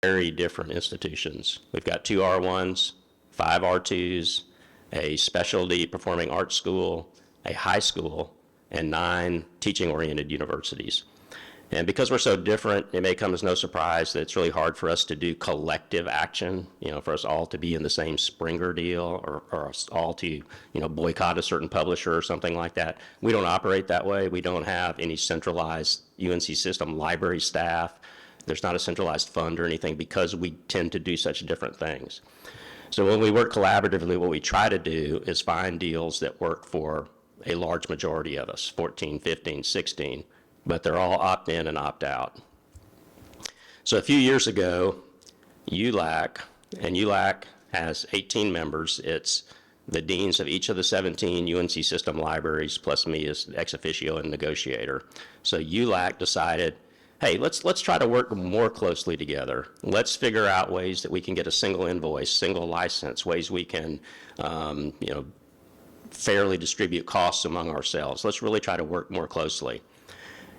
very different institutions. We've got 2 R1s, 5 R2s, a specialty performing arts school, a high school, and 9 teaching-oriented universities. And because we're so different, it may come as no surprise that it's really hard for us to do collective action, for us all to be in the same Springer deal or us all to, boycott a certain publisher or something like that. We don't operate that way. We don't have any centralized UNC System library staff. There's not a centralized fund or anything because we tend to do such different things. So when we work collaboratively, what we try to do is find deals that work for a large majority of us, 14, 15, 16, but they're all opt-in and opt-out. So a few years ago, ULAC, and ULAC has 18 members. It's the deans of each of the 17 UNC System libraries, plus me as ex officio and negotiator. So ULAC decided, hey, let's try to work more closely together. Let's figure out ways that we can get a single invoice, single license, ways we can, fairly distribute costs among ourselves. Let's really try to work more closely.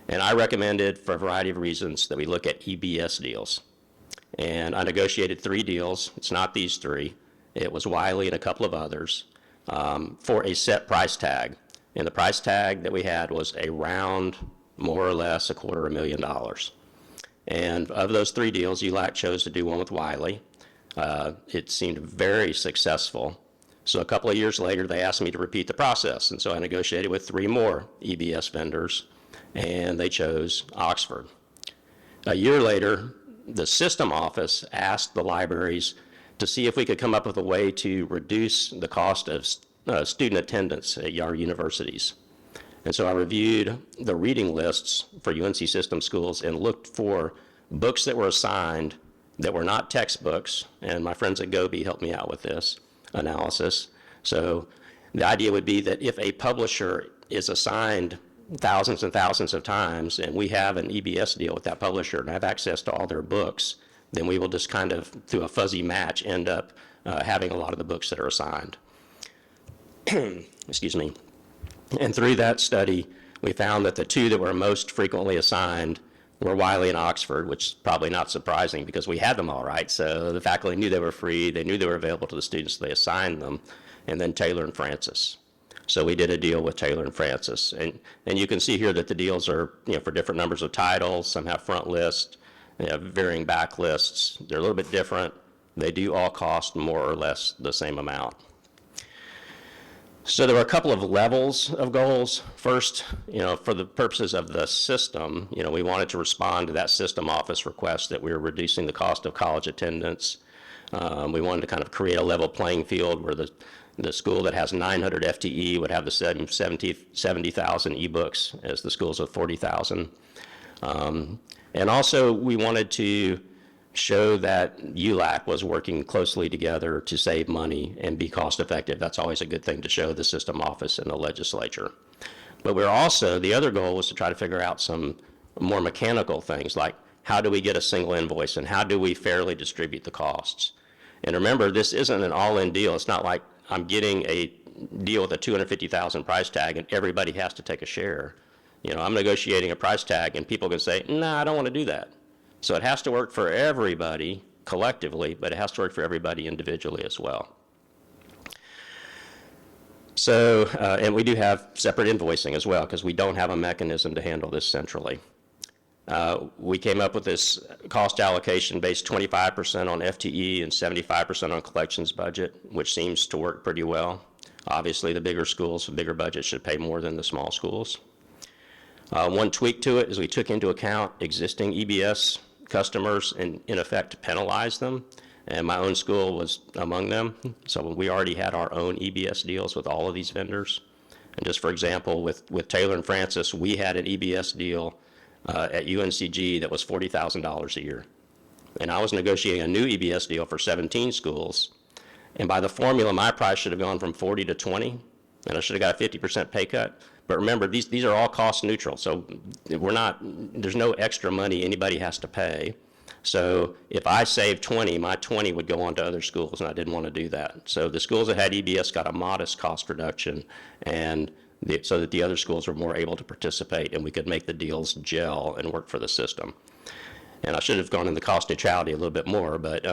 And I recommended, for a variety of reasons, that we look at EBS deals. And I negotiated 3 deals. It's not these 3. It was Wiley and a couple of others for a set price tag. And the price tag that we had was around, more or less, $250,000. And of those 3 deals, ULAC chose to do one with Wiley. It seemed very successful. So a couple of years later, they asked me to repeat the process. And so I negotiated with 3 more EBS vendors, and they chose Oxford. A year later, the system office asked the libraries to see if we could come up with a way to reduce the cost of student attendance at our universities. And so I reviewed the reading lists for UNC System schools and looked for books that were assigned that were not textbooks, and my friends at Gobi helped me out with this analysis. So the idea would be that if a publisher is assigned thousands and thousands of times, and we have an EBS deal with that publisher and have access to all their books, then we will just kind of, through a fuzzy match, end up having a lot of the books that are assigned. Excuse me. And through that study, we found that the 2 that were most frequently assigned were Wiley and Oxford, which is probably not surprising because we had them all right. So the faculty knew they were free, they knew they were available to the students, so they assigned them, and then Taylor and Francis. So we did a deal with Taylor and Francis. And you can see here that the deals are, for different numbers of titles. Some have front lists, they have varying back lists. They're a little bit different. They do all cost more or less the same amount. So there were a couple of levels of goals. First, for the purposes of the system, we wanted to respond to that system office request that we were reducing the cost of college attendance. We wanted to kind of create a level playing field where the school that has 900 FTE would have the 70,000 ebooks as the schools with 40,000. And also we wanted to show that ULAC was working closely together to save money and be cost effective. That's always a good thing to show the system office and the legislature. But we're also, the other goal was to try to figure out some more mechanical things like how do we get a single invoice and how do we fairly distribute the costs? And remember, this isn't an all-in deal. It's not like I'm getting a deal with a $250,000 price tag and everybody has to take a share. I'm negotiating a price tag and people can say, nah, I don't want to do that. So it has to work for everybody collectively, but it has to work for everybody individually as well. So, and we do have separate invoicing as well because we don't have a mechanism to handle this centrally. We came up with this cost allocation based 25% on FTE and 75% on collections budget, which seems to work pretty well. Obviously, the bigger schools with bigger budgets should pay more than the small schools. One tweak to it is we took into account existing EBS customers and in effect penalize them, and my own school was among them. So we already had our own EBS deals with all of these vendors. And just for example, with Taylor and Francis, we had an EBS deal at UNCG that was $40,000 a year. And I was negotiating a new EBS deal for 17 schools. And by the formula, my price should have gone from 40 to 20, and I should have got a 50% pay cut. But remember, these are all cost neutral, so there's no extra money anybody has to pay. So if I saved 20, my 20 would go on to other schools, and I didn't want to do that. So the schools that had EBS got a modest cost reduction, and so that the other schools were more able to participate, and we could make the deals gel and work for the system. And I should have gone into cost neutrality a little bit more, but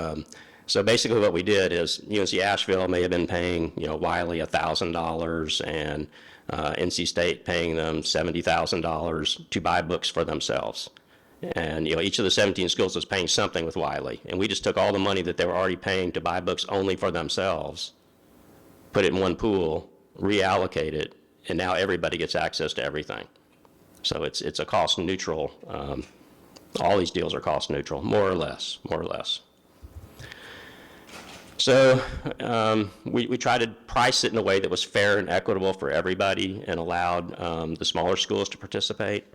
so basically what we did is UNC Asheville may have been paying, Wiley $1,000 and NC State paying them $70,000 to buy books for themselves. And, each of the 17 schools was paying something with Wiley. And we just took all the money that they were already paying to buy books only for themselves, put it in one pool, reallocate it, and now everybody gets access to everything. So it's a cost neutral. All these deals are cost neutral, more or less. So we tried to price it in a way that was fair and equitable for everybody and allowed the smaller schools to participate.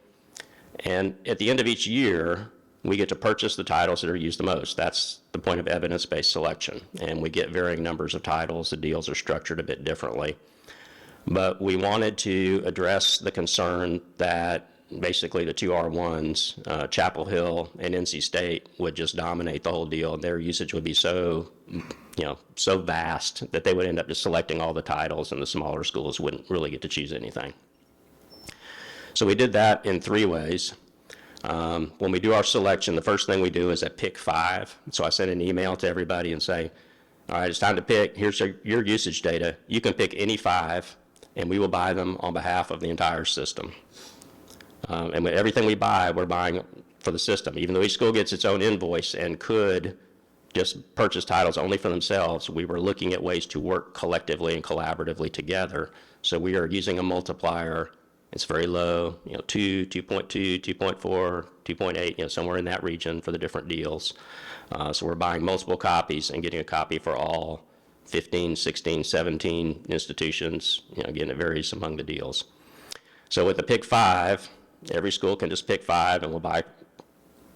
And at the end of each year, we get to purchase the titles that are used the most. That's the point of evidence-based selection. And we get varying numbers of titles. The deals are structured a bit differently. But we wanted to address the concern that basically the two R1s, Chapel Hill and NC State, would just dominate the whole deal. Their usage would be so vast that they would end up just selecting all the titles, and the smaller schools wouldn't really get to choose anything. So we did that in 3 ways. When we do our selection, the first thing we do is a pick 5. So I send an email to everybody and say, all right, it's time to pick. Here's your usage data. You can pick any 5, and we will buy them on behalf of the entire system. And with everything we buy, we're buying for the system. Even though each school gets its own invoice and could just purchase titles only for themselves, we were looking at ways to work collectively and collaboratively together. So we are using a multiplier. It's very low, 2, 2.2, 2.4, 2.8, somewhere in that region for the different deals. So we're buying multiple copies and getting a copy for all 15, 16, 17 institutions. Again, it varies among the deals. So with the pick 5, every school can just pick 5 and we'll buy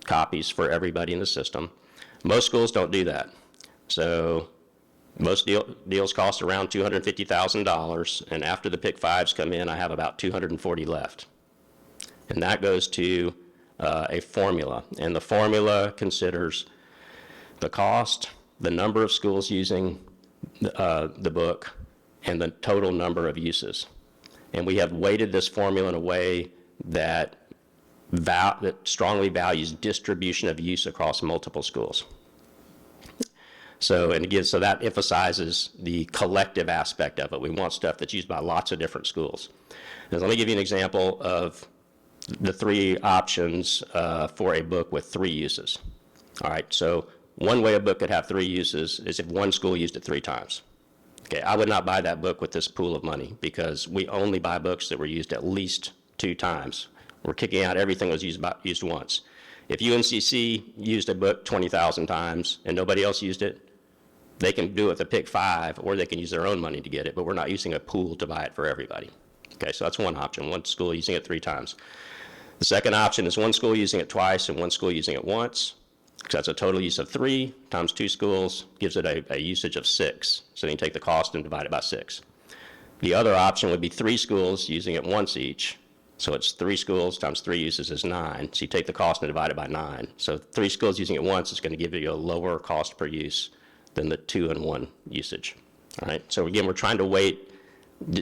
copies for everybody in the system. Most schools don't do that. So most deals cost around $250,000, and after the pick 5s come in, I have about 240 left. And that goes to a formula. And the formula considers the cost, the number of schools using the book, and the total number of uses. And we have weighted this formula in a way that strongly values distribution of use across multiple schools. So, and again, so that emphasizes the collective aspect of it. We want stuff that's used by lots of different schools. And let me give you an example of the 3 options for a book with 3 uses. All right, so one way a book could have 3 uses is if one school used it 3 times. Okay, I would not buy that book with this pool of money because we only buy books that were used at least 2 times. We're kicking out everything that was used once. If UNCC used a book 20,000 times and nobody else used it, they can do it with a pick 5, or they can use their own money to get it, but we're not using a pool to buy it for everybody. Okay, so that's one option, one school using it 3 times. The second option is one school using it twice and one school using it once. So that's a total use of 3 times 2 schools gives it a usage of 6. So then you take the cost and divide it by 6. The other option would be 3 schools using it once each. So it's 3 schools times 3 uses is 9. So you take the cost and divide it by 9. So 3 schools using it once is going to give you a lower cost per use than the 2 and 1 usage. All right. So again, we're trying to weight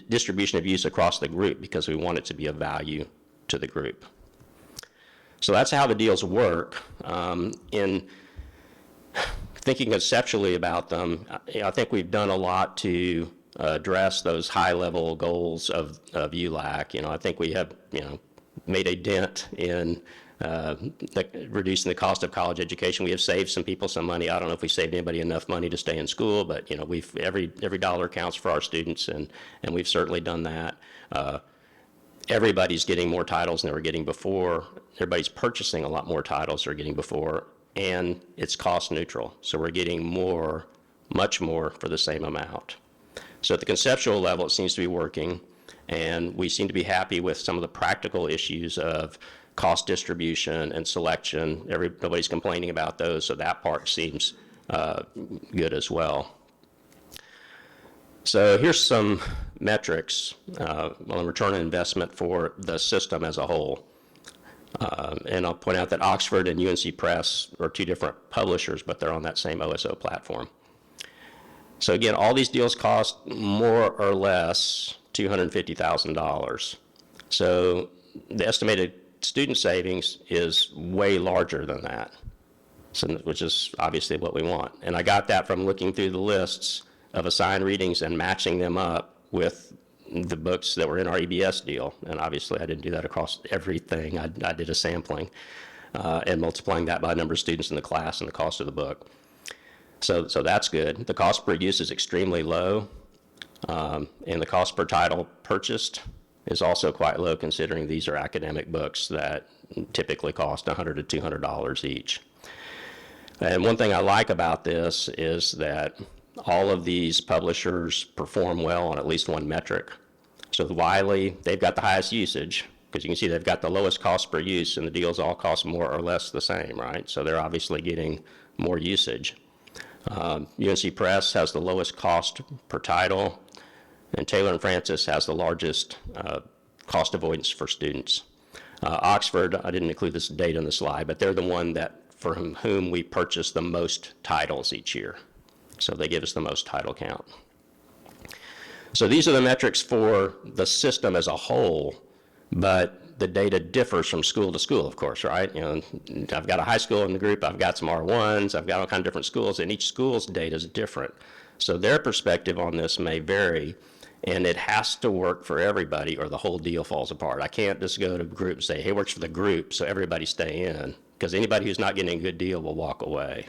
distribution of use across the group because we want it to be of value to the group. So that's how the deals work. In thinking conceptually about them, I think we've done a lot to address those high-level goals of ULAC. I think we have, made a dent in reducing the cost of college education. We have saved some people some money. I don't know if we saved anybody enough money to stay in school, but we've every dollar counts for our students, and we've certainly done that. Everybody's getting more titles than they were getting before. Everybody's purchasing a lot more titles than they were getting before, and it's cost neutral. So we're getting more, much more for the same amount. So at the conceptual level, it seems to be working, and we seem to be happy with some of the practical issues of cost distribution and selection. Nobody's complaining about those, so that part seems good as well. So here's some metrics on return on investment for the system as a whole. And I'll point out that Oxford and UNC Press are 2 different publishers, but they're on that same OSO platform. So again, all these deals cost more or less $250,000. So the estimated student savings is way larger than that, so, which is obviously what we want. And I got that from looking through the lists of assigned readings and matching them up with the books that were in our EBS deal. And obviously I didn't do that across everything. I did a sampling and multiplying that by the number of students in the class and the cost of the book. So that's good. The cost per use is extremely low, and the cost per title purchased is also quite low, considering these are academic books that typically cost $100 to $200 each. And one thing I like about this is that all of these publishers perform well on at least one metric. So with Wiley, they've got the highest usage, because you can see they've got the lowest cost per use, and the deals all cost more or less the same, right? So they're obviously getting more usage. UNC Press has the lowest cost per title, and Taylor and Francis has the largest cost avoidance for students. Oxford, I didn't include this data in the slide, but they're the one that for whom we purchase the most titles each year. So they give us the most title count. So these are the metrics for the system as a whole, but the data differs from school to school, of course, right? You know, I've got a high school in the group, I've got some R1s, I've got all kinds of different schools, and each school's data is different. So their perspective on this may vary, and it has to work for everybody or the whole deal falls apart. I can't just go to a group and say, hey, it works for the group, so everybody stay in, because anybody who's not getting a good deal will walk away.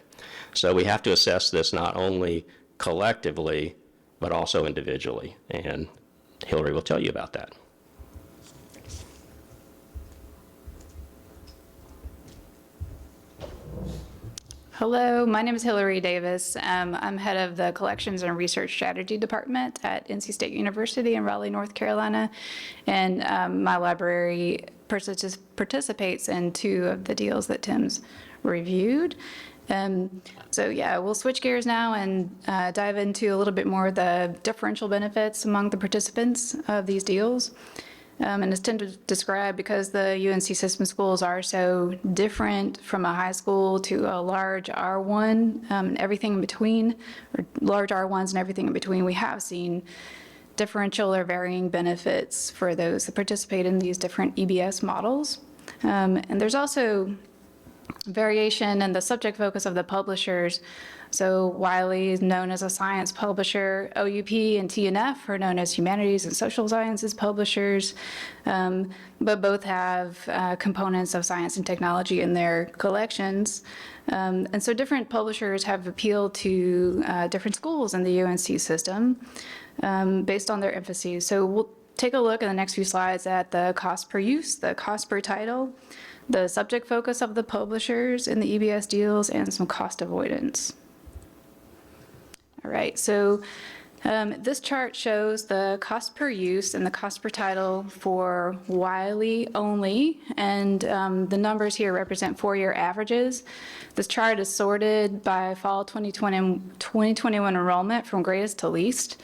So we have to assess this not only collectively, but also individually, and Hillary will tell you about that. Hello, my name is Hillary Davis. I'm head of the Collections and Research Strategy Department at NC State University in Raleigh, North Carolina, and my library participates in 2 of the deals that Tim's reviewed. So yeah, we'll switch gears now and dive into a little bit more of the differential benefits among the participants of these deals. And as Tim described, because the UNC System schools are so different from a high school to a large R1 and everything in between, or large R1s and everything in between, we have seen differential or varying benefits for those that participate in these different EBS models. And there's also variation in the subject focus of the publishers. So Wiley is known as a science publisher. OUP and TNF are known as humanities and social sciences publishers, but both have components of science and technology in their collections. And so different publishers have appealed to different schools in the UNC system based on their emphases. So we'll take a look in the next few slides at the cost per use, the cost per title, the subject focus of the publishers in the EBS deals, and some cost avoidance. All right, so this chart shows the cost per use and the cost per title for Wiley only, and the numbers here represent 4-year averages. This chart is sorted by fall 2021 enrollment from greatest to least,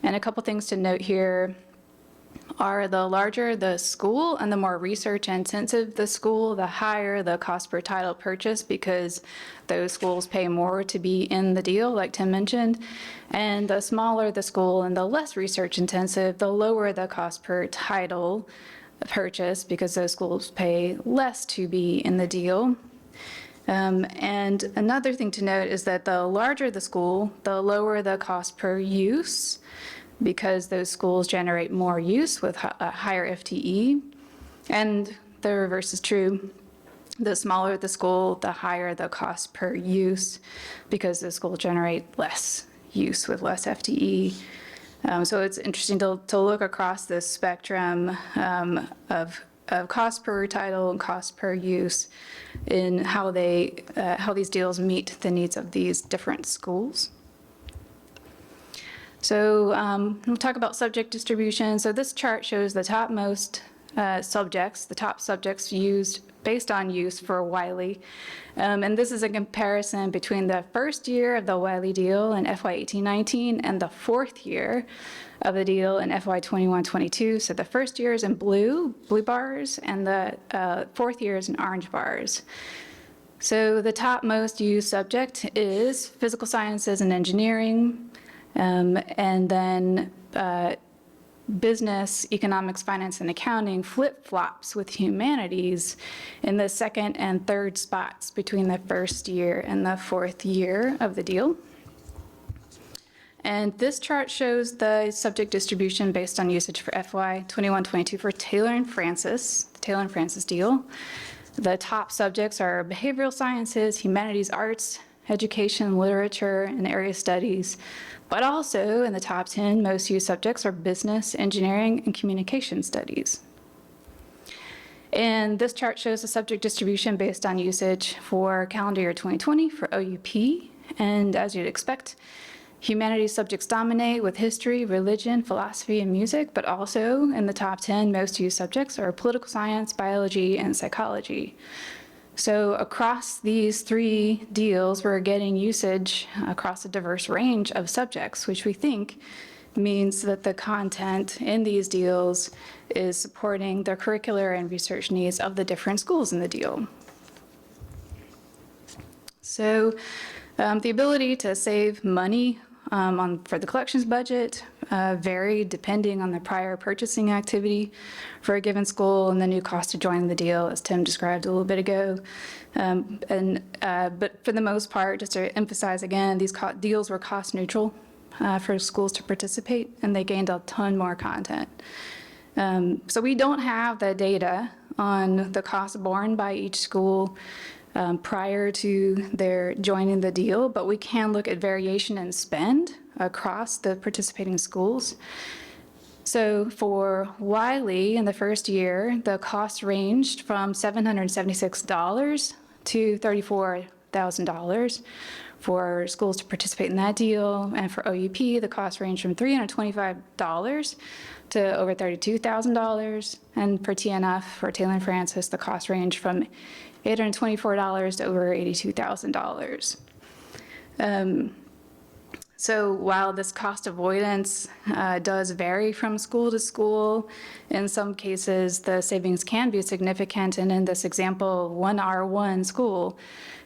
and a couple things to note here are the larger the school and the more research intensive the school, the higher the cost per title purchase, because those schools pay more to be in the deal, like Tim mentioned. And the smaller the school and the less research intensive, the lower the cost per title purchase, because those schools pay less to be in the deal. And another thing to note is that the larger the school, the lower the cost per use, because those schools generate more use with a higher FTE. And the reverse is true. The smaller the school, the higher the cost per use, because the school generate less use with less FTE. So it's interesting to look across this spectrum of cost per title and cost per use in how these deals meet the needs of these different schools. So we'll talk about subject distribution. So this chart shows the topmost subjects, the top subjects used based on use for Wiley. And this is a comparison between the first year of the Wiley deal in FY 18-19 and the 4th year of the deal in FY 21-22. So the first year is in blue bars, and the 4th year is in orange bars. So the topmost used subject is physical sciences and engineering. And then business, economics, finance, and accounting flip-flops with humanities in the second and third spots between the first year and the fourth year of the deal. And this chart shows the subject distribution based on usage for FY 21-22 for Taylor and Francis, the Taylor and Francis deal. The top subjects are behavioral sciences, humanities, arts, education, literature, and area studies. But also in the top 10 most used subjects are business, engineering, and communication studies. And this chart shows the subject distribution based on usage for calendar year 2020 for OUP. And as you'd expect, humanities subjects dominate with history, religion, philosophy, and music, but also in the top 10 most used subjects are political science, biology, and psychology. So across these three deals, we're getting usage across a diverse range of subjects, which we think means that the content in these deals is supporting the curricular and research needs of the different schools in the deal. So the ability to save money for the collections budget vary depending on the prior purchasing activity for a given school and the new cost to join the deal, as Tim described a little bit ago. But for the most part, just to emphasize again, these deals were cost neutral for schools to participate, and they gained a ton more content. So we don't have the data on the cost borne by each school prior to their joining the deal, but we can look at variation in spend across the participating schools. So for Wiley in the first year, the cost ranged from $776 to $34,000 for schools to participate in that deal. And for OUP, the cost ranged from $325 to over $32,000. And for TNF, for Taylor and Francis, the cost ranged from $824 to over $82,000. So while this cost avoidance does vary from school to school, in some cases the savings can be significant. And in this example, one R1 school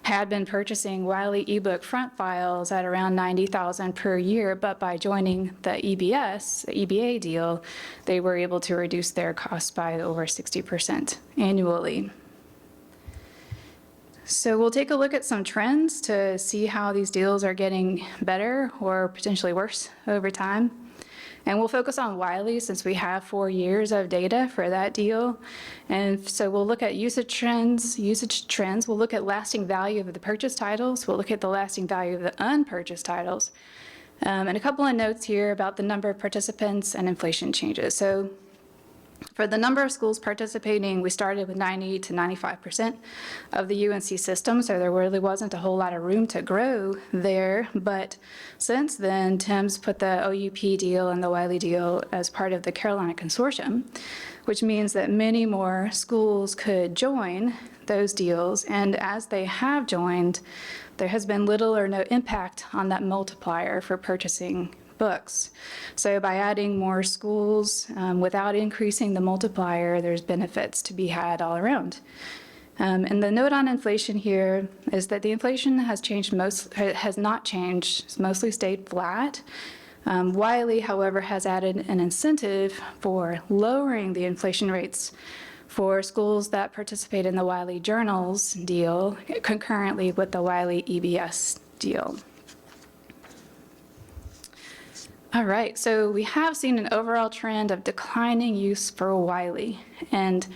had been purchasing Wiley ebook front files at around $90,000 per year, but by joining the EBS, the EBA deal, they were able to reduce their costs by over 60% annually. So we'll take a look at some trends to see how these deals are getting better or potentially worse over time. And we'll focus on Wiley since we have 4 years of data for that deal. And so we'll look at usage trends. We'll look at lasting value of the purchased titles. We'll look at the lasting value of the unpurchased titles. And a couple of notes here about the number of participants and inflation changes. So for the number of schools participating, we started with 90 to 95% of the UNC system, so there really wasn't a whole lot of room to grow there. But since then, Tim's put the OUP deal and the Wiley deal as part of the Carolina Consortium, which means that many more schools could join those deals. And as they have joined, there has been little or no impact on that multiplier for purchasing books. So by adding more schools without increasing the multiplier, there's benefits to be had all around. And the note on inflation here is that the inflation has not changed, it's mostly stayed flat. Wiley, however, has added an incentive for lowering the inflation rates for schools that participate in the Wiley Journals deal concurrently with the Wiley EBS deal. All right, so we have seen an overall trend of declining use for Wiley and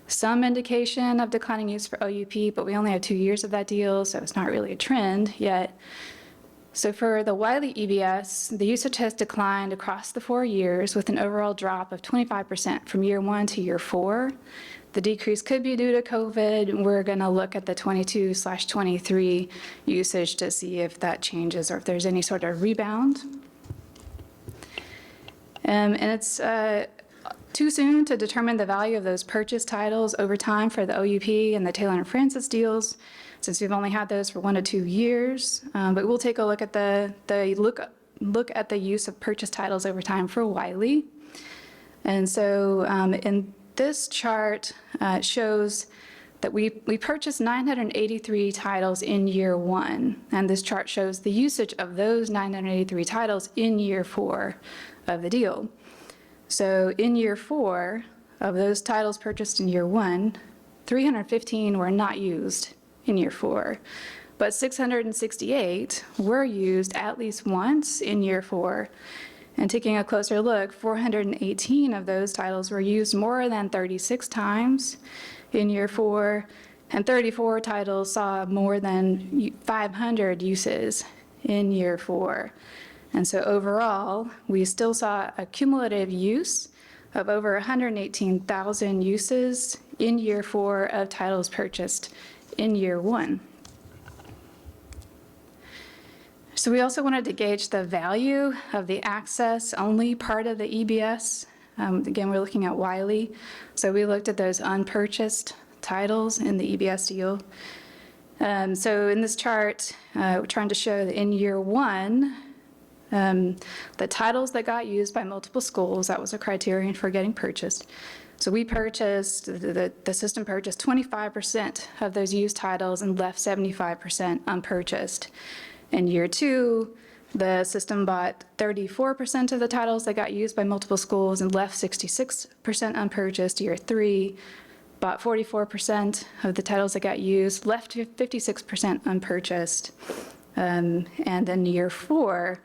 some indication of declining use for OUP, but we only have 2 years of that deal, so it's not really a trend yet. So for the Wiley EBS, the usage has declined across the 4 years with an overall drop of 25% from year 1 to year 4. The decrease could be due to COVID. We're going to look at the 22/23 usage to see if that changes or if there's any sort of rebound. And it's too soon to determine the value of those purchased titles over time for the OUP and the Taylor and Francis deals, since we've only had those for 1 to 2 years. But we'll take a look at look at the use of purchased titles over time for Wiley. And so in this chart shows that we purchased 983 titles in year 1, and this chart shows the usage of those 983 titles in year 4 of the deal. So in year 4, of those titles purchased in year 1, 315 were not used in year 4, but 668 were used at least once in year 4. And taking a closer look, 418 of those titles were used more than 36 times in year 4, and 34 titles saw more than 500 uses in year 4. And so overall, we still saw a cumulative use of over 118,000 uses in year 4 of titles purchased in year 1. So we also wanted to gauge the value of the access-only part of the EBS. Again, we're looking at Wiley. So we looked at those unpurchased titles in the EBS deal. So in this chart, we're trying to show that in year 1, the titles that got used by multiple schools, that was a criterion for getting purchased. So we purchased, the system purchased 25% of those used titles and left 75% unpurchased. In year 2, the system bought 34% of the titles that got used by multiple schools and left 66% unpurchased. Year 3 bought 44% of the titles that got used, left 56% unpurchased. And then year 4,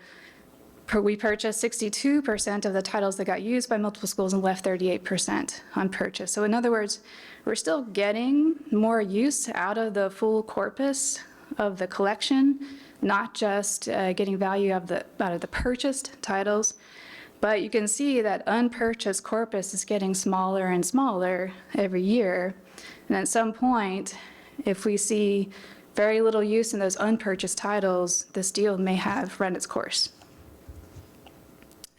we purchased 62% of the titles that got used by multiple schools and left 38% unpurchased. So in other words, we're still getting more use out of the full corpus of the collection, not just getting value out of the purchased titles, but you can see that unpurchased corpus is getting smaller and smaller every year. And at some point, if we see very little use in those unpurchased titles, this deal may have run its course.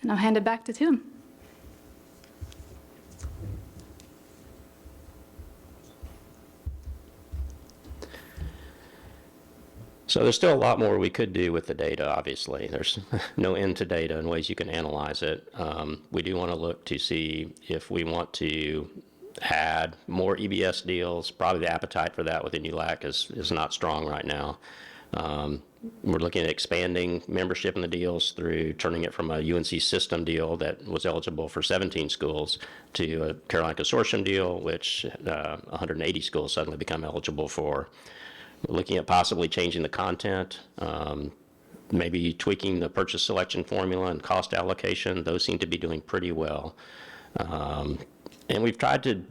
And I'll hand it back to Tim. So there's still a lot more we could do with the data, obviously. There's no end to data and ways you can analyze it. We do want to look to see if we want to add more EBS deals. Probably the appetite for that within ULAC is not strong right now. We're looking at expanding membership in the deals through turning it from a UNC System deal that was eligible for 17 schools to a Carolina Consortium deal, which 180 schools suddenly become eligible for. We're looking at possibly changing the content, maybe tweaking the purchase selection formula and cost allocation. Those seem to be doing pretty well. And we've tried to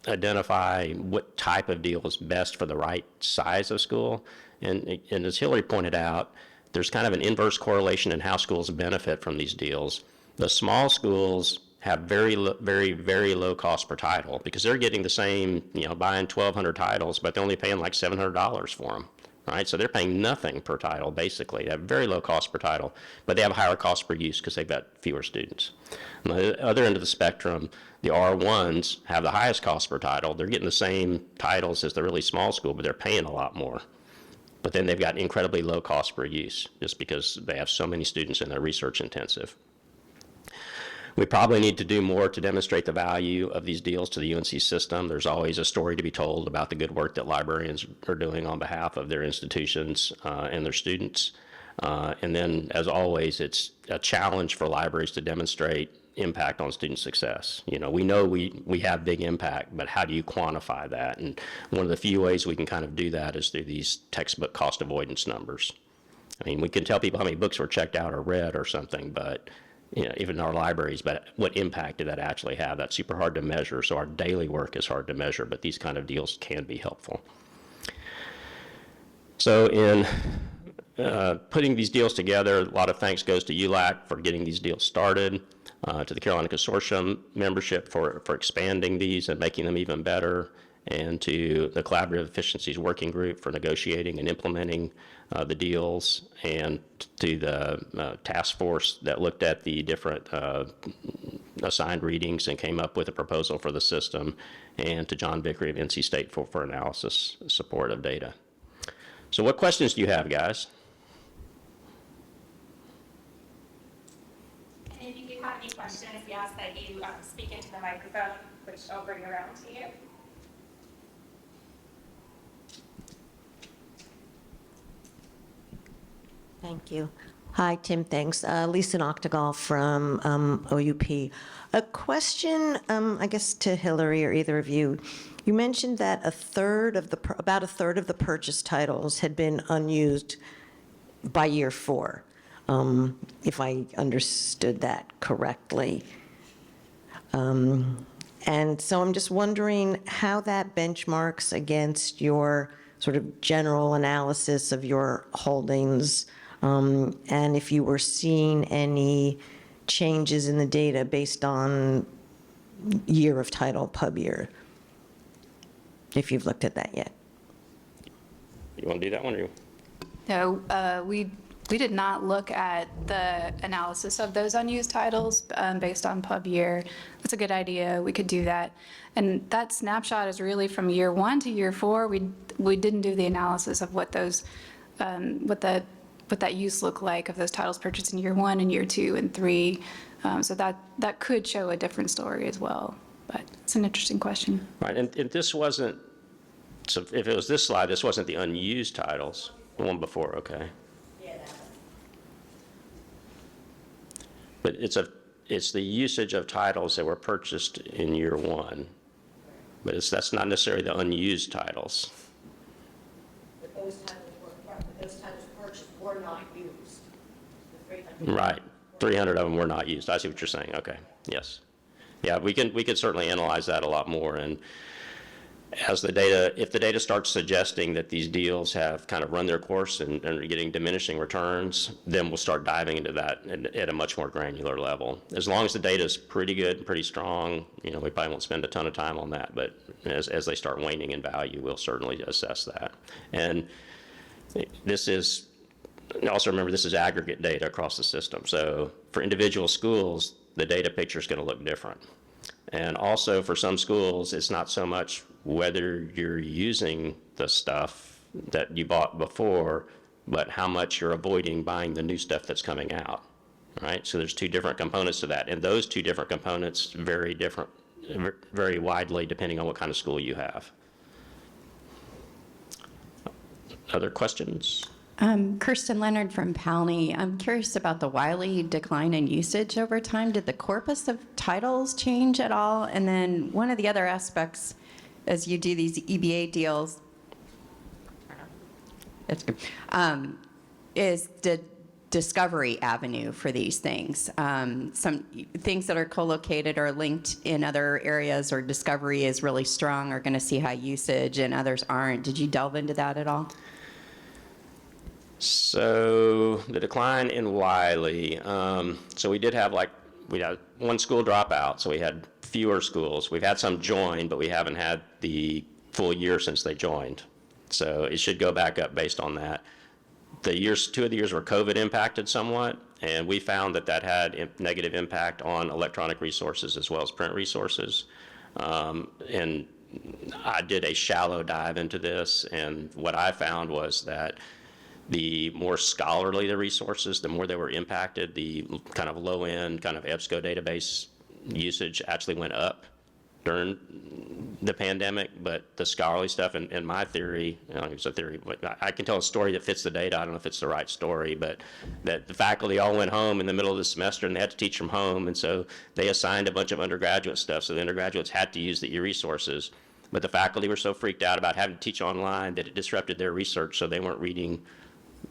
identify what type of deal is best for the right size of school. And as Hillary pointed out, there's kind of an inverse correlation in how schools benefit from these deals. The small schools have very low cost per title because they're getting the same, buying 1,200 titles, but they're only paying like $700 for them, right? So they're paying nothing per title, basically. They have very low cost per title, but they have a higher cost per use because they've got fewer students. On the other end of the spectrum, the R1s have the highest cost per title. They're getting the same titles as the really small school, but they're paying a lot more. But then they've got incredibly low cost per use just because they have so many students and they're research intensive. We probably need to do more to demonstrate the value of these deals to the UNC system. There's always a story to be told about the good work that librarians are doing on behalf of their institutions and their students. And then, as always, it's a challenge for libraries to demonstrate impact on student success. We know we have big impact, but how do you quantify that? And one of the few ways we can kind of do that is through these textbook cost avoidance numbers. I mean, we can tell people how many books were checked out or read or something, but even in our libraries, but what impact did that actually have? That's super hard to measure. So our daily work is hard to measure, but these kind of deals can be helpful. So in putting these deals together, a lot of thanks goes to ULAC for getting these deals started, to the Carolina Consortium membership for expanding these and making them even better, and to the Collaborative Efficiencies Working Group for negotiating and implementing the deals, and to the task force that looked at the different assigned readings and came up with a proposal for the system, and to John Vickery of NC State for analysis support of data. So what questions do you have, guys? And if you do have any questions, we ask that you speak into the microphone, which I'll bring around to you. Thank you. Hi, Tim, thanks. Lisa Noctegal from OUP. A question, I guess, to Hillary or either of you. You mentioned that about a third of the purchase titles had been unused by year 4, if I understood that correctly. And so I'm just wondering how that benchmarks against your sort of general analysis of your holdings, and if you were seeing any changes in the data based on year of title, pub year, if you've looked at that yet. You want to do that one, or you? No, we did not look at the analysis of those unused titles based on pub year. That's a good idea. We could do that. And that snapshot is really from year 1 to year 4. We didn't do the analysis of what those, what that use looked like of those titles purchased in year 1 and year 2 and 3. So that could show a different story as well. But it's an interesting question. Right, and this wasn't, so if it was this slide, this wasn't the unused titles. The one before, okay. But it's the usage of titles that were purchased in year 1. But that's not necessarily the unused titles. But those titles purchased were not used. The 300. Right, 300 of them were not used. I see what you're saying, okay, yes. Yeah, we could certainly analyze that a lot more, and as the data, if the data starts suggesting that these deals have kind of run their course and are getting diminishing returns, then we'll start diving into that at a much more granular level. As long as the data is pretty good and pretty strong, we probably won't spend a ton of time on that, but as they start waning in value, we'll certainly assess that. And this is, also remember, this is aggregate data across the system. So for individual schools, the data picture is going to look different. And also for some schools, it's not so much whether you're using the stuff that you bought before, but how much you're avoiding buying the new stuff that's coming out, right? So there's 2 different components to that, and those 2 different components vary very widely depending on what kind of school you have. Other questions? Kirsten Leonard from Palney. I'm curious about the Wiley decline in usage over time. Did the corpus of titles change at all? And then one of the other aspects, as you do these EBA deals, is the discovery avenue for these things. Some things that are co-located or linked in other areas, or discovery is really strong, are going to see high usage, and others aren't. Did you delve into that at all? So the decline in Wiley, so we did have we had 1 school drop out, so we had fewer schools. We've had some join, but we haven't had the full year since they joined. So it should go back up based on that. 2 of the years were COVID impacted somewhat, and we found that had negative impact on electronic resources as well as print resources. And I did a shallow dive into this, and what I found was that the more scholarly the resources, the more they were impacted. The kind of low-end, kind of EBSCO database usage actually went up during the pandemic, but the scholarly stuff, in my theory, it's a theory, but I can tell a story that fits the data. I don't know if it's the right story, but that the faculty all went home in the middle of the semester and they had to teach from home, and so they assigned a bunch of undergraduate stuff, so the undergraduates had to use the e-resources, but the faculty were so freaked out about having to teach online that it disrupted their research, so they weren't reading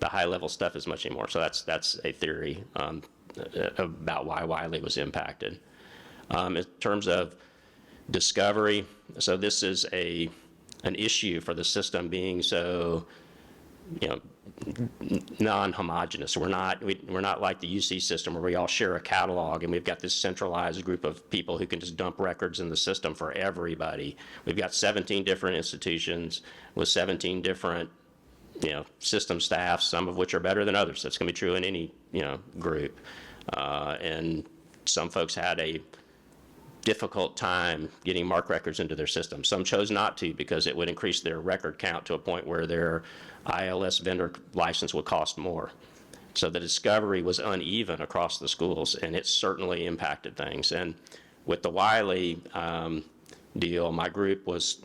the high-level stuff as much anymore. So that's a theory about why Wiley was impacted. In terms of discovery, so this is an issue for the system being so, non-homogeneous. We're not like the UC system where we all share a catalog and we've got this centralized group of people who can just dump records in the system for everybody. We've got 17 different institutions with 17 different system staff, some of which are better than others. That's going to be true in any, group. And some folks had a difficult time getting MARC records into their system. Some chose not to because it would increase their record count to a point where their ILS vendor license would cost more. So the discovery was uneven across the schools, and it certainly impacted things. And with the Wiley deal, my group was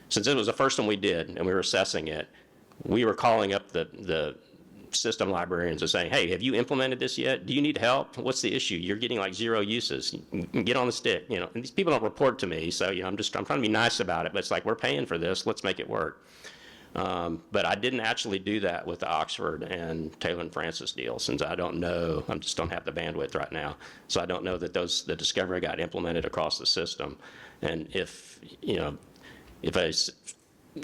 since it was the first one we did and we were assessing it, we were calling up the system librarians and saying, hey, have you implemented this yet? Do you need help? What's the issue? You're getting like 0 uses. Get on the stick, you know. And these people don't report to me, so, you know, I'm trying to be nice about it, but it's like, we're paying for this, let's make it work. But I didn't actually do that with the Oxford and Taylor and Francis deal, since I don't know, I just don't have the bandwidth right now. So I don't know that the discovery got implemented across the system. And if, you know, if a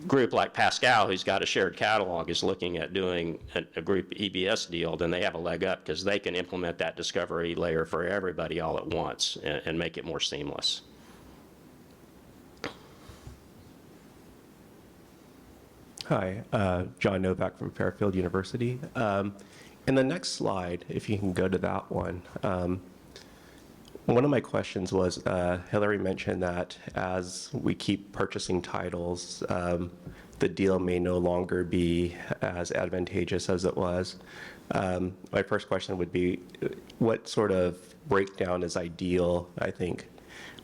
group like Pascal, who's got a shared catalog, is looking at doing a group EBS deal, then they have a leg up because they can implement that discovery layer for everybody all at once and make it more seamless. Hi, John Novak from Fairfield University. In the next slide, if you can go to that one, one of my questions was, Hillary mentioned that as we keep purchasing titles, the deal may no longer be as advantageous as it was. My first question would be, what sort of breakdown is ideal, I think?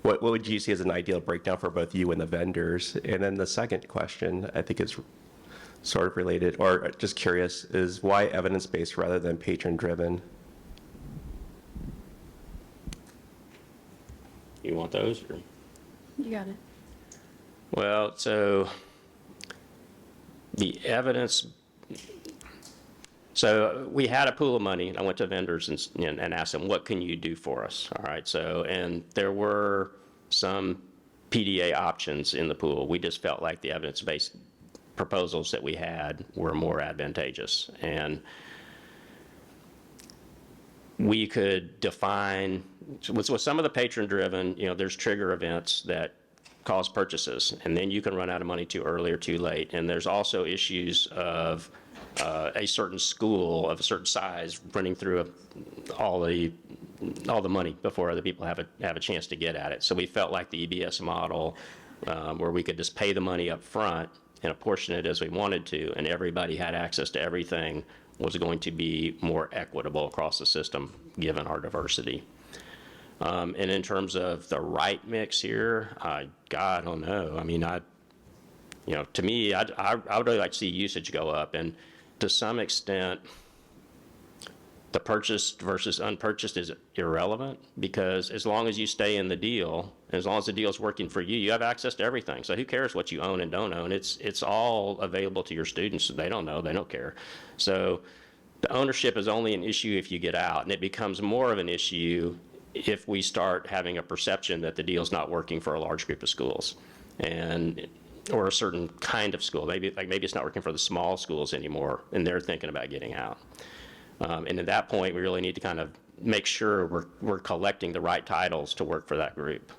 What would you see as an ideal breakdown for both you and the vendors? And then the second question, I think is sort of related, or just curious, is why evidence-based rather than patron-driven? You want those? Or? You got it. Well, so the evidence, so we had a pool of money, and I went to vendors and asked them, what can you do for us? All right, so, and there were some PDA options in the pool. We just felt like the evidence-based proposals that we had were more advantageous. And we could define, with some of the patron-driven, you know, there's trigger events that cause purchases, and then you can run out of money too early or too late. And there's also issues of a certain school of a certain size running through all the money before other people have a chance to get at it. So we felt like the EBS model, where we could just pay the money up front and apportion it as we wanted to, and everybody had access to everything, was going to be more equitable across the system, given our diversity. And in terms of the right mix here, God, I don't know. I mean, you know, to me, I would really like to see usage go up, and to some extent, the purchased versus unpurchased is irrelevant, because as long as you stay in the deal, as long as the deal's working for you, you have access to everything. So who cares what you own and don't own? It's all available to your students. They don't know, they don't care. So the ownership is only an issue if you get out, and it becomes more of an issue if we start having a perception that the deal's not working for a large group of schools, or a certain kind of school. Maybe it's not working for the small schools anymore, and they're thinking about getting out. And at that point, we really need to kind of make sure we're collecting the right titles to work for that group.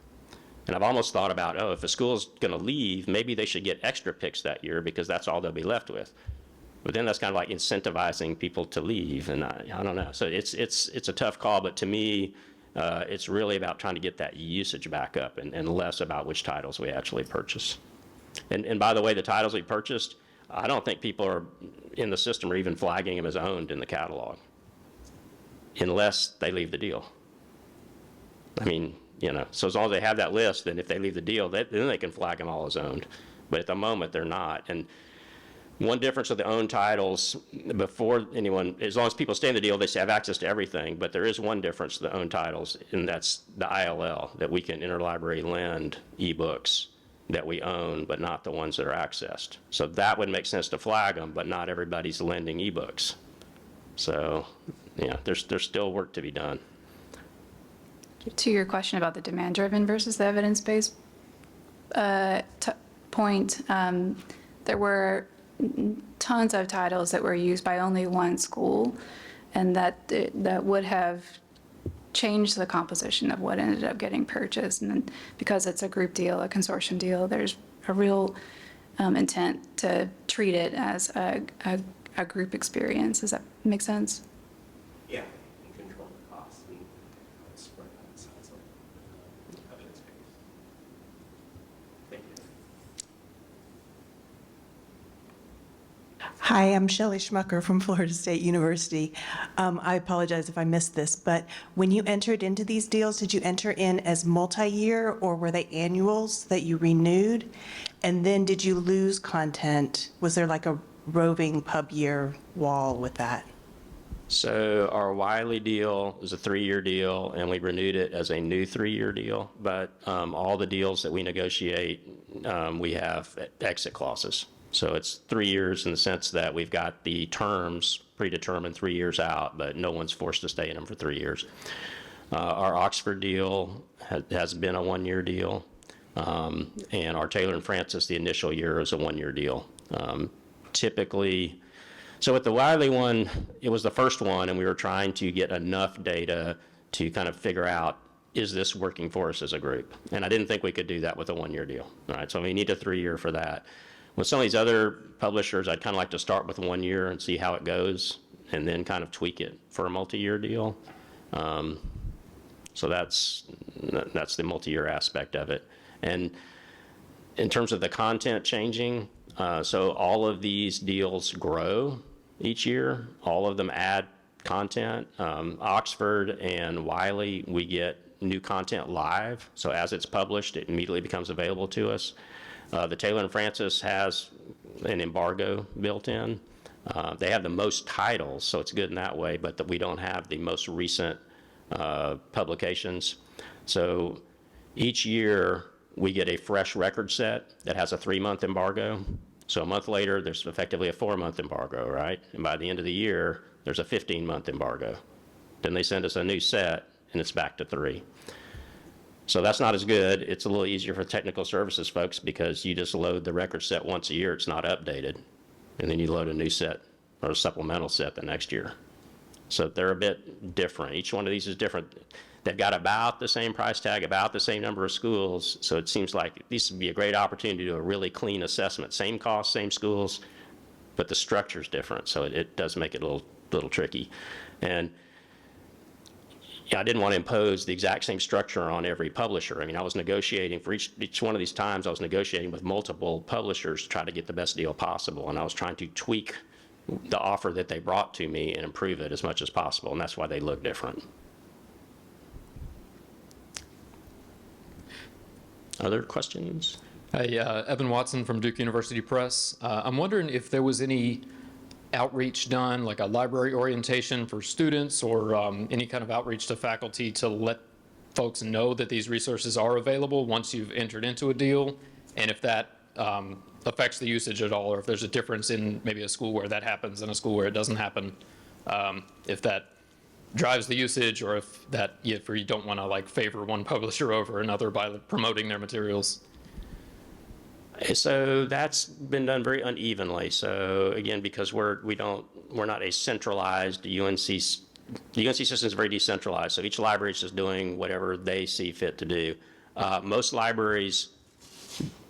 And I've almost thought about, if a school's going to leave, maybe they should get extra picks that year, because that's all they'll be left with. But then that's kind of like incentivizing people to leave, and I don't know. So it's a tough call, but to me, it's really about trying to get that usage back up, and less about which titles we actually purchase. And by the way, the titles we purchased, I don't think people are in the system are even flagging them as owned in the catalog, unless they leave the deal. I mean, you know, so as long as they have that list, then if they leave the deal, then they can flag them all as owned. But at the moment, they're not. And one difference with the owned titles, before anyone, as long as people stay in the deal, they have access to everything. But there is one difference to the owned titles, and that's the ILL, that we can interlibrary lend ebooks that we own, but not the ones that are accessed. So that would make sense to flag them, but not everybody's lending ebooks. So, yeah, there's still work to be done. To your question about the demand-driven versus the evidence-based point, there were tons of titles that were used by only one school, and that would have changed the composition of what ended up getting purchased. And then because it's a group deal, a consortium deal, there's a real intent to treat it as a group experience. Does that make sense? Yeah, and control the costs and spread that sense of evidence-based. Thank you. Hi, I'm Shelley Schmucker from Florida State University. I apologize if I missed this, but when you entered into these deals, did you enter in as multi-year, or were they annuals that you renewed? And then did you lose content? Was there like a roving pub year wall with that? So our Wiley deal is a 3-year deal, and we renewed it as a new 3-year deal. But all the deals that we negotiate, we have exit clauses. So it's 3 years in the sense that we've got the terms predetermined 3 years out, but no one's forced to stay in them for 3 years. Our Oxford deal has been a 1-year deal, and our Taylor and Francis, the initial year, is a 1-year deal. Typically, so with the Wiley one, it was the first one, and we were trying to get enough data to kind of figure out, is this working for us as a group? And I didn't think we could do that with a 1-year deal, right? So we need a 3-year for that. With some of these other publishers, I'd kind of like to start with 1 year and see how it goes, and then kind of tweak it for a multi-year deal. So that's the multi-year aspect of it. And in terms of the content changing, so all of these deals grow each year. All of them add content. Oxford and Wiley, we get new content live. So as it's published, it immediately becomes available to us. The Taylor and Francis has an embargo built in. They have the most titles, so it's good in that way, but we don't have the most recent publications. So each year we get a fresh record set that has a 3-month embargo. So a month later, there's effectively a 4-month embargo, right? And by the end of the year, there's a 15-month embargo. Then they send us a new set, and it's back to 3. So that's not as good. It's a little easier for technical services folks because you just load the record set once a year. It's not updated. And then you load a new set or a supplemental set the next year. So they're a bit different. Each one of these is different. They've got about the same price tag, about the same number of schools. So it seems like this would be a great opportunity to do a really clean assessment. Same cost, same schools, but the structure's different. So it does make it a little tricky. And I didn't want to impose the exact same structure on every publisher. I mean, I was negotiating for each one of these times, I was negotiating with multiple publishers to try to get the best deal possible. And I was trying to tweak the offer that they brought to me and improve it as much as possible. And that's why they look different. Other questions? Hey, Evan Watson from Duke University Press. I'm wondering if there was any outreach done, like a library orientation for students or any kind of outreach to faculty to let folks know that these resources are available once you've entered into a deal, and if that affects the usage at all, or if there's a difference in maybe a school where that happens and a school where it doesn't happen, if that drives the usage, or if you don't want to like favor one publisher over another by promoting their materials. So that's been done very unevenly. So again, because we're not a centralized UNC. The UNC system is very decentralized. So each library is just doing whatever they see fit to do. Most libraries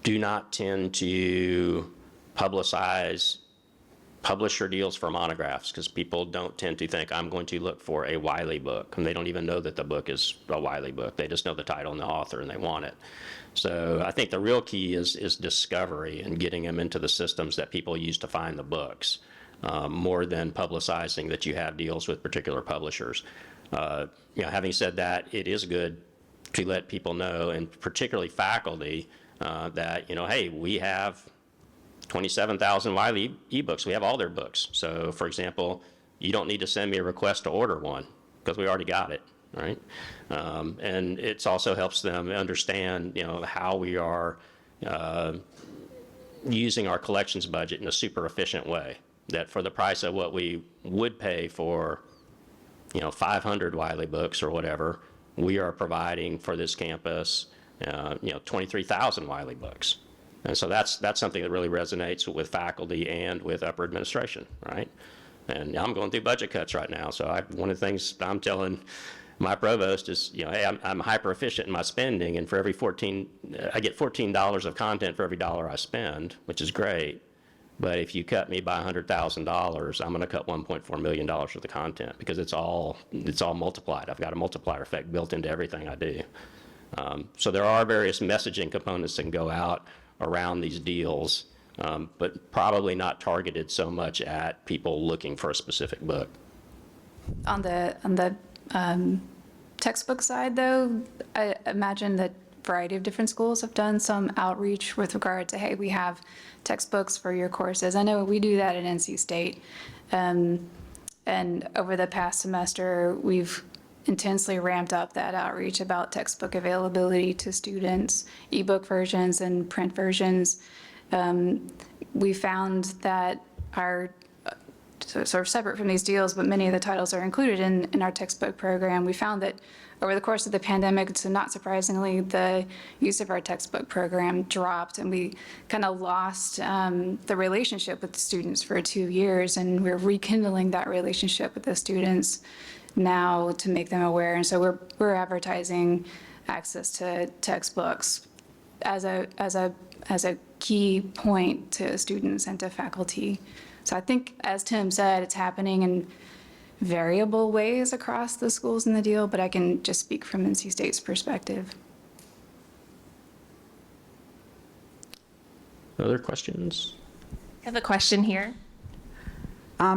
do not tend to publicize publisher deals for monographs because people don't tend to think I'm going to look for a Wiley book, and they don't even know that the book is a Wiley book. They just know the title and the author, and they want it. So I think the real key is discovery and getting them into the systems that people use to find the books, more than publicizing that you have deals with particular publishers. Having said that, it is good to let people know, and particularly faculty, that, hey, we have 27,000 Wiley ebooks. We have all their books. So, for example, you don't need to send me a request to order one because we already got it, right? And it also helps them understand, how we are using our collections budget in a super efficient way. That for the price of what we would pay for, 500 Wiley books or whatever, we are providing for this campus, 23,000 Wiley books. And so that's something that really resonates with faculty and with upper administration, right? And I'm going through budget cuts right now. So one of the things I'm telling my provost is, hey, I'm hyper efficient in my spending, and for every I get $14 of content for every dollar I spend, which is great. But if you cut me by $100,000, I'm going to cut $1.4 million worth of content because it's all multiplied. I've got a multiplier effect built into everything I do. So there are various messaging components that can go out around these deals, but probably not targeted so much at people looking for a specific book. On the textbook side, though, I imagine that variety of different schools have done some outreach with regard to, hey, we have textbooks for your courses. I know we do that at NC State. And over the past semester, we've intensely ramped up that outreach about textbook availability to students, ebook versions and print versions. We found that our, sort of separate from these deals, but many of the titles are included in our textbook program. We found that over the course of the pandemic, so not surprisingly, the use of our textbook program dropped, and we kind of lost the relationship with the students for 2 years, and we're rekindling that relationship with the students now to make them aware. And so we're advertising access to textbooks as a key point to students and to faculty. So I think, as Tim said, it's happening in variable ways across the schools in the deal, but I can just speak from NC State's perspective. Other questions? I have a question here.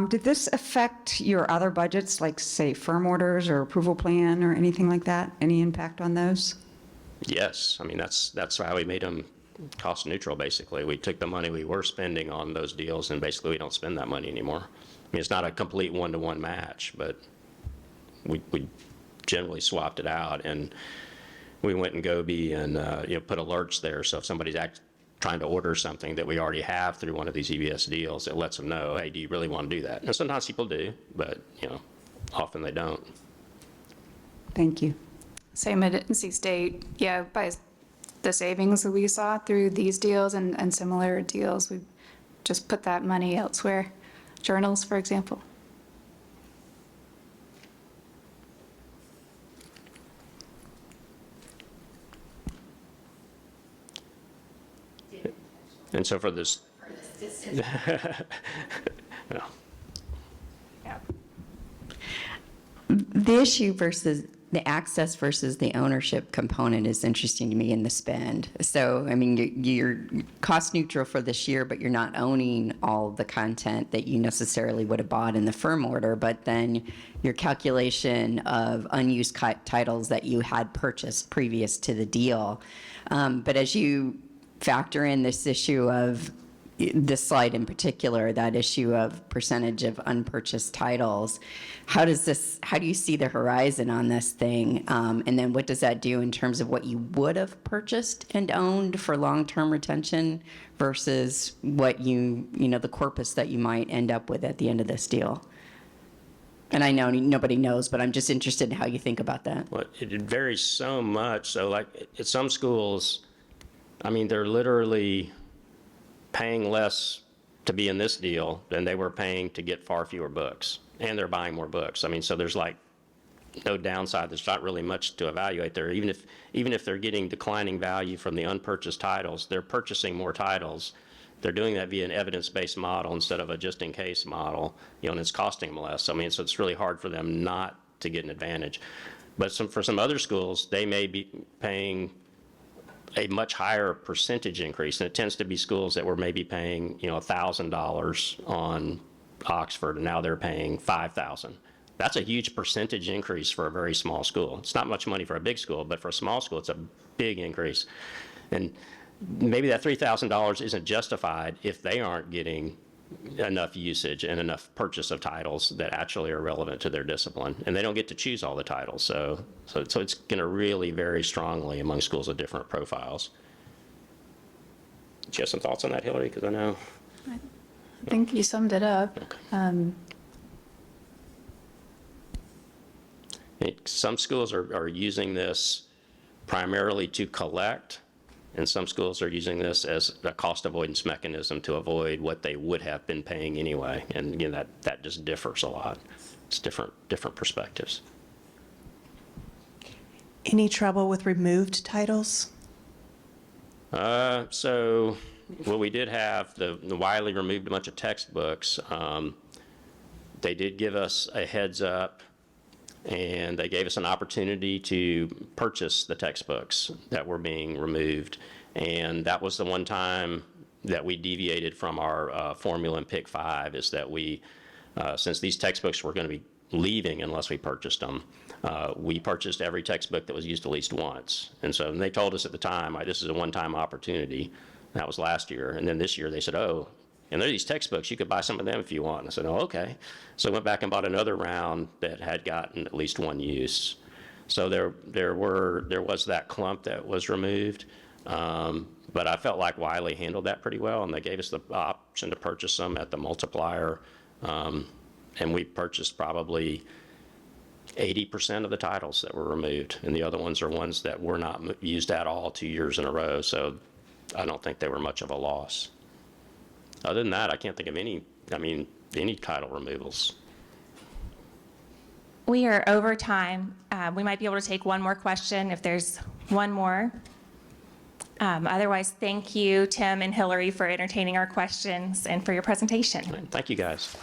Did this affect your other budgets, like, say, firm orders or approval plan or anything like that? Any impact on those? Yes, I mean, that's how we made them cost neutral, basically. We took the money we were spending on those deals, and basically we don't spend that money anymore. I mean, it's not a complete one-to-one match, but we generally swapped it out, and we went and Gobi and put alerts there, so if somebody's trying to order something that we already have through one of these EBS deals, it lets them know, hey, do you really want to do that? And sometimes people do, but often they don't. Thank you. Same at NC State. Yeah, by the savings that we saw through these deals and similar deals, we just put that money elsewhere. Journals, for example. And so for this, The issue versus the access versus the ownership component is interesting to me in the spend. So, I mean, you're cost neutral for this year, but you're not owning all the content that you necessarily would have bought in the firm order, but then your calculation of unused titles that you had purchased previous to the deal. But as you factor in this issue of this slide in particular, that issue of percentage of unpurchased titles, how do you see the horizon on this thing? And then what does that do in terms of what you would have purchased and owned for long-term retention versus what the corpus that you might end up with at the end of this deal? And I know nobody knows, but I'm just interested in how you think about that. well, it varies so much. So like at some schools, I mean, they're literally paying less to be in this deal than they were paying to get far fewer books, and they're buying more books. I mean, so there's like no downside. There's not really much to evaluate there. Even if they're getting declining value from the unpurchased titles, they're purchasing more titles. They're doing that via an evidence-based model instead of a just-in-case model, and it's costing them less. I mean, so it's really hard for them not to get an advantage. But for some other schools, they may be paying a much higher percentage increase, and it tends to be schools that were maybe paying $1,000 on Oxford, and now they're paying $5,000. That's a huge percentage increase for a very small school. It's not much money for a big school, but for a small school, it's a big increase. And maybe that $3,000 isn't justified if they aren't getting enough usage and enough purchase of titles that actually are relevant to their discipline, and they don't get to choose all the titles. So it's going to really vary strongly among schools of different profiles. Do you have some thoughts on that, Hillary? Because I know. I think you summed it up. Some schools are using this primarily to collect, and some schools are using this as a cost avoidance mechanism to avoid what they would have been paying anyway. And that just differs a lot. It's different perspectives. Any trouble with removed titles? So, well, we did have the Wiley removed a bunch of textbooks. They did give us a heads up, and they gave us an opportunity to purchase the textbooks that were being removed. And that was the one time that we deviated from our formula in Pick 5, is that we, since these textbooks were going to be leaving unless we purchased them. We purchased every textbook that was used at least once. And so they told us at the time, this is a one-time opportunity. That was last year. And then this year they said, oh, and there are these textbooks, you could buy some of them if you want. I said, oh, okay. So I went back and bought another round that had gotten at least one use. So there was that clump that was removed. But I felt like Wiley handled that pretty well, and they gave us the option to purchase them at the multiplier. And we purchased probably 80% of the titles that were removed, and the other ones are ones that were not used at all 2 years in a row, so I don't think they were much of a loss. Other than that, I can't think of any title removals. We are over time. We might be able to take one more question if there's one more. Otherwise, thank you, Tim and Hillary, for entertaining our questions and for your presentation. Thank you, guys.